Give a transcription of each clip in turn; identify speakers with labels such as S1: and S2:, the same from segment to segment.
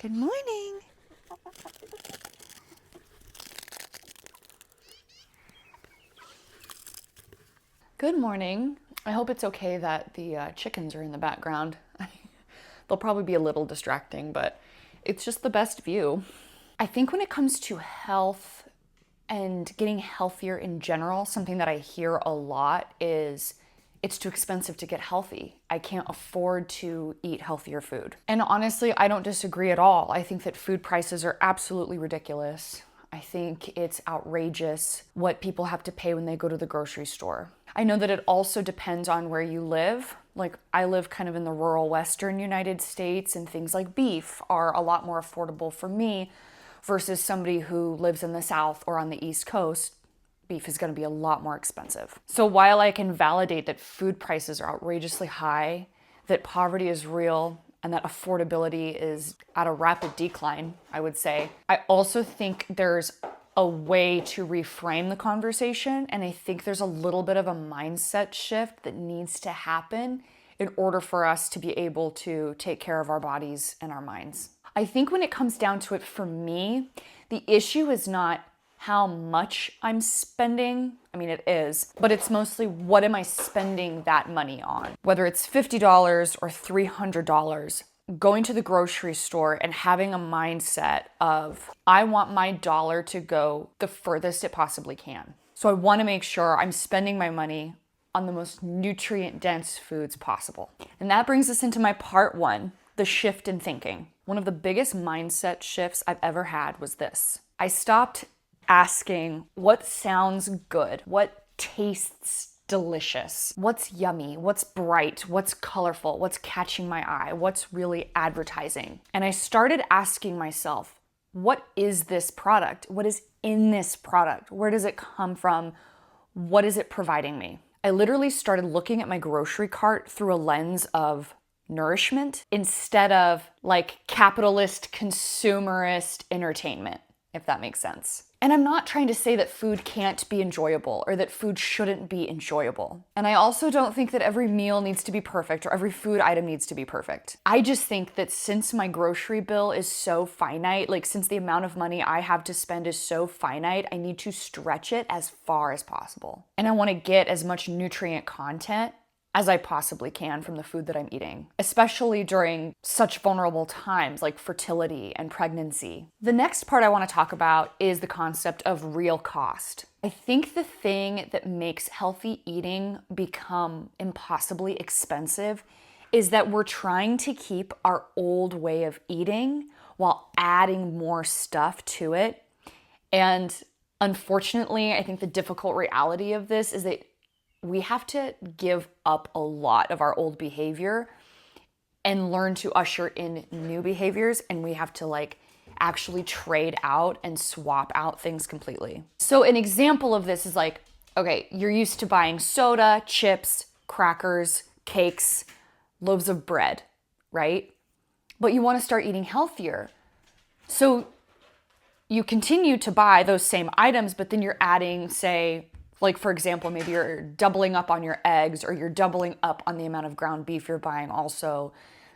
S1: Good morning. Good morning. I hope it's okay that the chickens are in the background. They'll probably be a little distracting, but it's just the best view. I think when it comes to health and getting healthier in general, something that I hear a lot is it's too expensive to get healthy. I can't afford to eat healthier food. And honestly, I don't disagree at all. I think that food prices are absolutely ridiculous. I think it's outrageous what people have to pay when they go to the grocery store. I know that it also depends on where you live. Like, I live kind of in the rural western United States, and things like beef are a lot more affordable for me versus somebody who lives in the South or on the East Coast. Beef is going to be a lot more expensive. So while I can validate that food prices are outrageously high, that poverty is real, and that affordability is at a rapid decline, I would say, I also think there's a way to reframe the conversation, and I think there's a little bit of a mindset shift that needs to happen in order for us to be able to take care of our bodies and our minds. I think when it comes down to it, for me, the issue is not how much I'm spending. I mean, it is, but it's mostly what am I spending that money on? Whether it's $50 or $300, going to the grocery store and having a mindset of, I want my dollar to go the furthest it possibly can. So I want to make sure I'm spending my money on the most nutrient-dense foods possible. And that brings us into my part one, the shift in thinking. One of the biggest mindset shifts I've ever had was this. I stopped asking what sounds good, what tastes delicious, what's yummy, what's bright, what's colorful, what's catching my eye, what's really advertising. And I started asking myself, what is this product? What is in this product? Where does it come from? What is it providing me? I literally started looking at my grocery cart through a lens of nourishment instead of like capitalist, consumerist entertainment, if that makes sense. And I'm not trying to say that food can't be enjoyable or that food shouldn't be enjoyable. And I also don't think that every meal needs to be perfect or every food item needs to be perfect. I just think that since my grocery bill is so finite, like since the amount of money I have to spend is so finite, I need to stretch it as far as possible. And I want to get as much nutrient content as I possibly can from the food that I'm eating, especially during such vulnerable times like fertility and pregnancy. The next part I want to talk about is the concept of real cost. I think the thing that makes healthy eating become impossibly expensive is that we're trying to keep our old way of eating while adding more stuff to it. And unfortunately, I think the difficult reality of this is that we have to give up a lot of our old behavior and learn to usher in new behaviors, and we have to like actually trade out and swap out things completely. So an example of this is like, okay, you're used to buying soda, chips, crackers, cakes, loaves of bread, right? But you want to start eating healthier. So you continue to buy those same items, but then you're adding, say, like, for example, maybe you're doubling up on your eggs, or you're doubling up on the amount of ground beef you're buying also,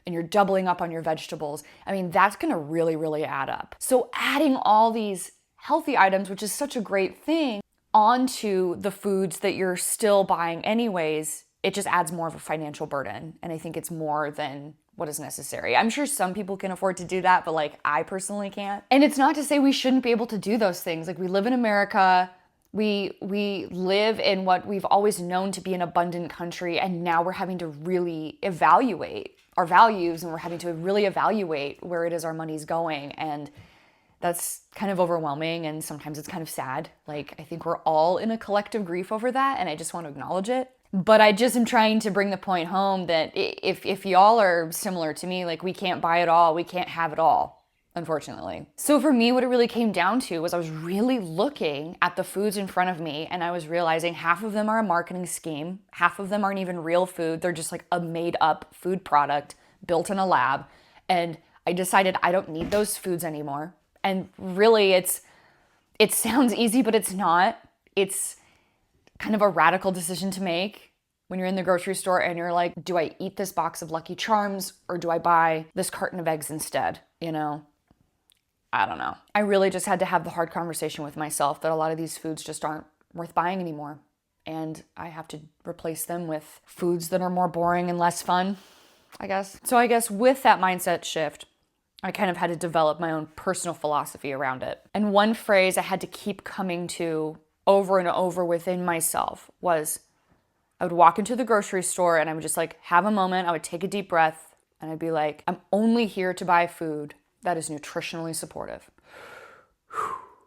S1: and you're doubling up on your vegetables. I mean, that's gonna really, really add up. So adding all these healthy items, which is such a great thing, onto the foods that you're still buying anyways, it just adds more of a financial burden. And I think it's more than what is necessary. I'm sure some people can afford to do that, but like I personally can't. And it's not to say we shouldn't be able to do those things. Like, we live in America. We live in what we've always known to be an abundant country, and now we're having to really evaluate our values, and we're having to really evaluate where it is our money's going, and that's kind of overwhelming, and sometimes it's kind of sad. Like, I think we're all in a collective grief over that, and I just want to acknowledge it. But I just am trying to bring the point home that if y'all are similar to me, like, we can't buy it all, we can't have it all, unfortunately. So for me, what it really came down to was I was really looking at the foods in front of me, and I was realizing half of them are a marketing scheme. Half of them aren't even real food. They're just like a made up food product built in a lab. And I decided I don't need those foods anymore. And really, it sounds easy, but it's not. It's kind of a radical decision to make when you're in the grocery store and you're like, do I eat this box of Lucky Charms or do I buy this carton of eggs instead? You know, I don't know. I really just had to have the hard conversation with myself that a lot of these foods just aren't worth buying anymore. And I have to replace them with foods that are more boring and less fun, I guess. So I guess with that mindset shift, I kind of had to develop my own personal philosophy around it. And one phrase I had to keep coming to over and over within myself was, I would walk into the grocery store and I would just like have a moment. I would take a deep breath and I'd be like, I'm only here to buy food that is nutritionally supportive.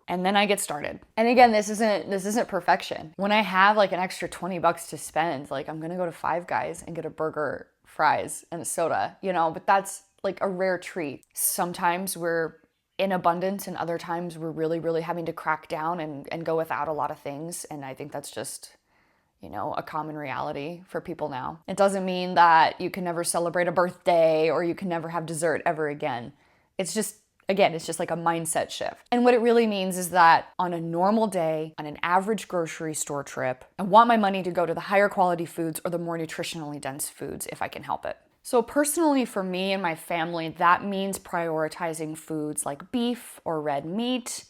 S1: And then I get started. And again, this isn't perfection. When I have like an extra $20 to spend, like I'm gonna go to Five Guys and get a burger, fries, and a soda, but that's like a rare treat. Sometimes we're in abundance and other times we're really, really having to crack down and go without a lot of things. And I think that's just, a common reality for people now. It doesn't mean that you can never celebrate a birthday or you can never have dessert ever again. It's just like a mindset shift. And what it really means is that on a normal day, on an average grocery store trip, I want my money to go to the higher quality foods or the more nutritionally dense foods if I can help it. So personally for me and my family, that means prioritizing foods like beef or red meat,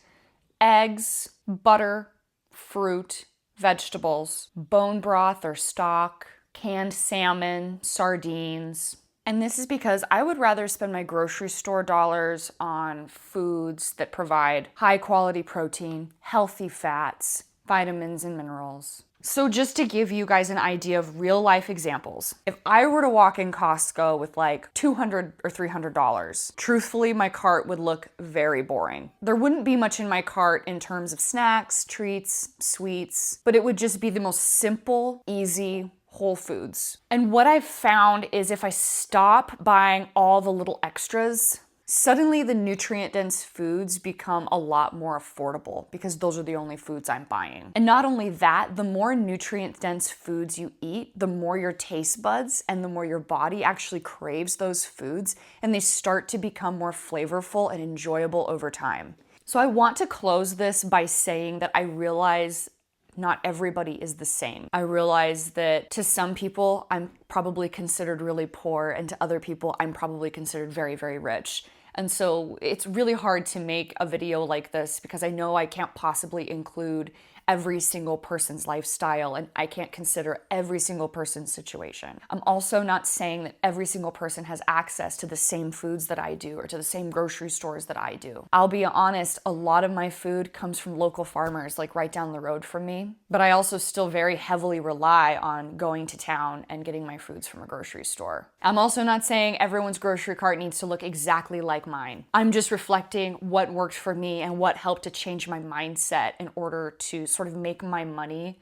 S1: eggs, butter, fruit, vegetables, bone broth or stock, canned salmon, sardines. And this is because I would rather spend my grocery store dollars on foods that provide high quality protein, healthy fats, vitamins, and minerals. So just to give you guys an idea of real life examples, if I were to walk in Costco with like $200 or $300, truthfully, my cart would look very boring. There wouldn't be much in my cart in terms of snacks, treats, sweets, but it would just be the most simple, easy, whole foods. And what I've found is if I stop buying all the little extras, suddenly the nutrient-dense foods become a lot more affordable because those are the only foods I'm buying. And not only that, the more nutrient-dense foods you eat, the more your taste buds and the more your body actually craves those foods, and they start to become more flavorful and enjoyable over time. So I want to close this by saying that I realize not everybody is the same. I realize that to some people, I'm probably considered really poor, and to other people, I'm probably considered very, very rich. And so it's really hard to make a video like this because I know I can't possibly include every single person's lifestyle and I can't consider every single person's situation. I'm also not saying that every single person has access to the same foods that I do or to the same grocery stores that I do. I'll be honest, a lot of my food comes from local farmers like right down the road from me, but I also still very heavily rely on going to town and getting my foods from a grocery store. I'm also not saying everyone's grocery cart needs to look exactly like mine. I'm just reflecting what worked for me and what helped to change my mindset in order to sort of make my money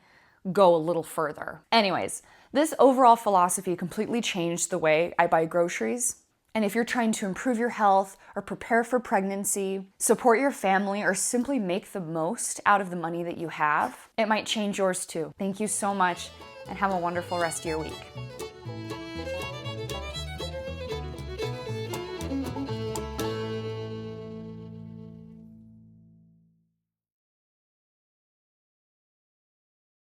S1: go a little further. Anyways, this overall philosophy completely changed the way I buy groceries. And if you're trying to improve your health or prepare for pregnancy, support your family, or simply make the most out of the money that you have, it might change yours too. Thank you so much and have a wonderful rest of your week.